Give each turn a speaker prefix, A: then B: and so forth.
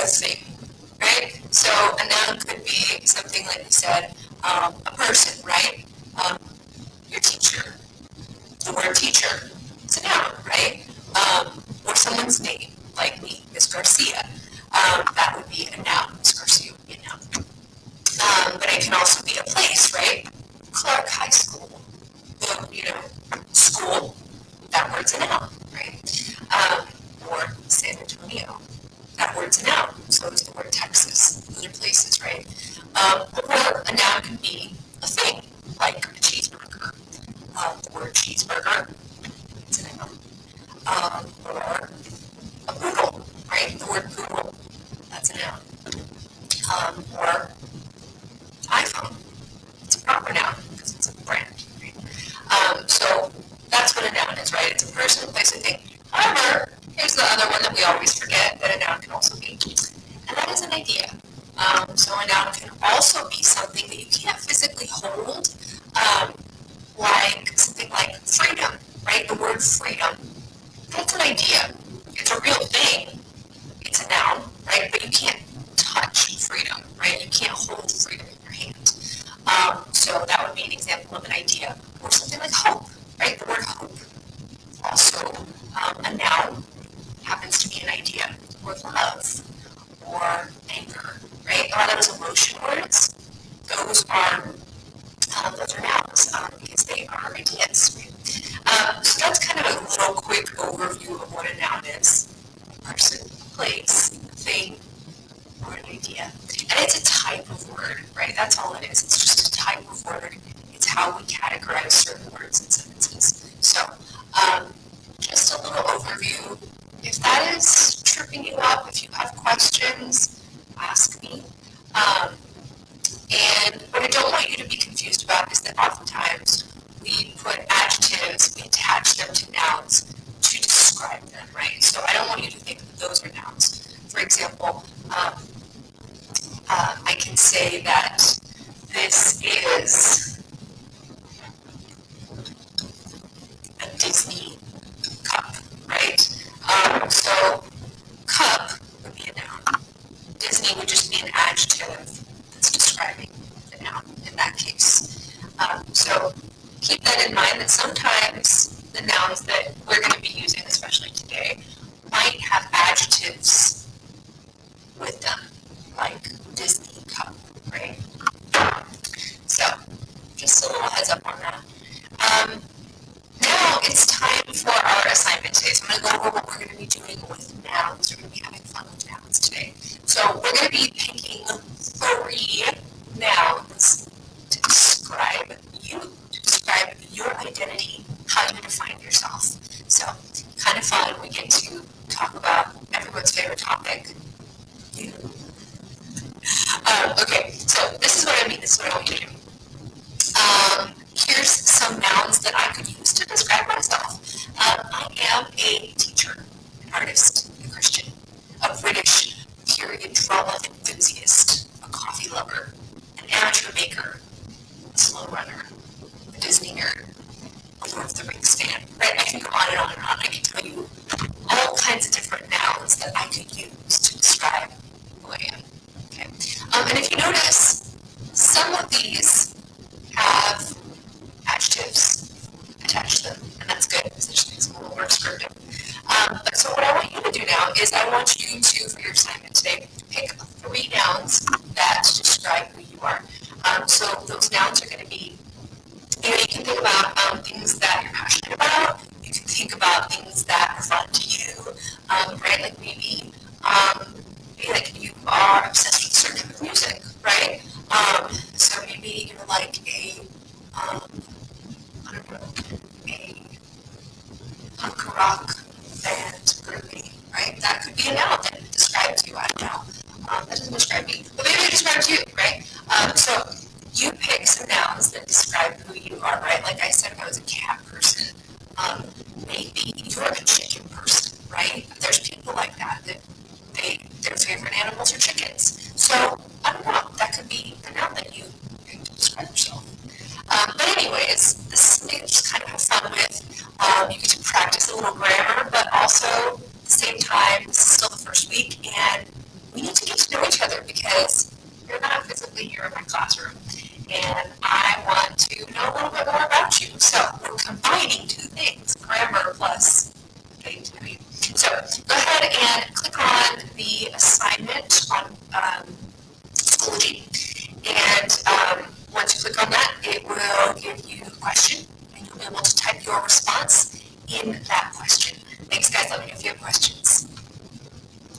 A: a thing, right? So a noun could be something like we said, a person, right? Your teacher. The word teacher, it's a noun, right? Or someone's name, like me, Miss Garcia. That would be a noun. Miss Garcia would be a noun. But it can also be a place, right? Clark High School. School, that word's a noun, right? Or San Antonio, that word's a noun. So is the word Texas. Those are places, right? Or a noun can be a thing, like a cheeseburger. The word cheeseburger, it's a noun. Or a poodle, right? The word poodle, that's a noun. Or iPhone, it's a proper noun because it's a brand, right? So that's what a noun is, right? It's a person, place, a thing. However, here's the other one that we always forget that a noun can also be, and that is an idea. So a noun can also be something that you can't physically hold, like something like freedom, right? The word freedom, that's an idea. It's a real thing. It's a noun, right? But you can't touch freedom, right? You can't hold freedom in your hand. So that would be an example of an idea. Or something like hope, right? The word hope, also a noun, happens to be an idea. Or love, or anger, right? A lot of those emotion words, those are nouns because they are ideas. So that's kind of a little quick overview of what a noun is. A person, a place, a thing, or an idea. And it's a type of word, right? That's all it is. It's just a type of word. It's how we categorize certain words and sentences. So just a little overview. If that is tripping you up, if you have questions, ask me. And what I don't want you to be confused about is that oftentimes we put adjectives, we attach them to nouns to describe them, right? So I don't want you to think that those are nouns. For example, I can say that this is a Disney cup, right? So cup would be a noun. Disney would just be an adjective that's describing the noun in that case. So keep that in mind that sometimes the nouns that we're going to be using, especially today, might have adjectives with them, like Disney cup, right? So just a little heads up on that. Now it's time for our assignment today. So I'm going to go over what we're going to be doing with nouns. We're going to be having fun with nouns today. So we're going to be picking 3 nouns to describe you, to describe your identity, how you define yourself. So kind of fun. We get to talk about everyone's favorite topic, you. Okay, so this is what I mean. This is what I want you to do. Here's some nouns that I could use to describe myself. I am a teacher, an artist, a Christian, a British period drama enthusiast, a coffee lover, an amateur baker, a slow runner, a Disney nerd, a Lord of the Rings fan, right? I can go on and on and on. I can tell you all kinds of different nouns that I could use to describe who I am. Okay. And if you notice, some of these have adjectives attached to them, and that's good because it just makes them a little more descriptive. So what I want you to do now is I want you to, for your assignment today, pick 3 nouns that describe who you are. So those nouns are going to be, you can think about things that you're passionate about. You can think about things that are fun to you, right? Like maybe like you are obsessed with a certain type of music, right? So maybe you're like a punk rock band groupie, right? That could be a noun that describes you. I don't know. That doesn't describe me, but maybe it describes you, right? So you pick some nouns that describe who you are, right? Like I said, if I was a cat person, maybe you're a chicken person, right? There's people like that their favorite animals are chickens. So I don't know. That could be the noun that you pick to describe yourself. But anyways, this is something to just kind of have fun with. You get to practice a little grammar, but also at the same time, this is still the first week, and we need to your response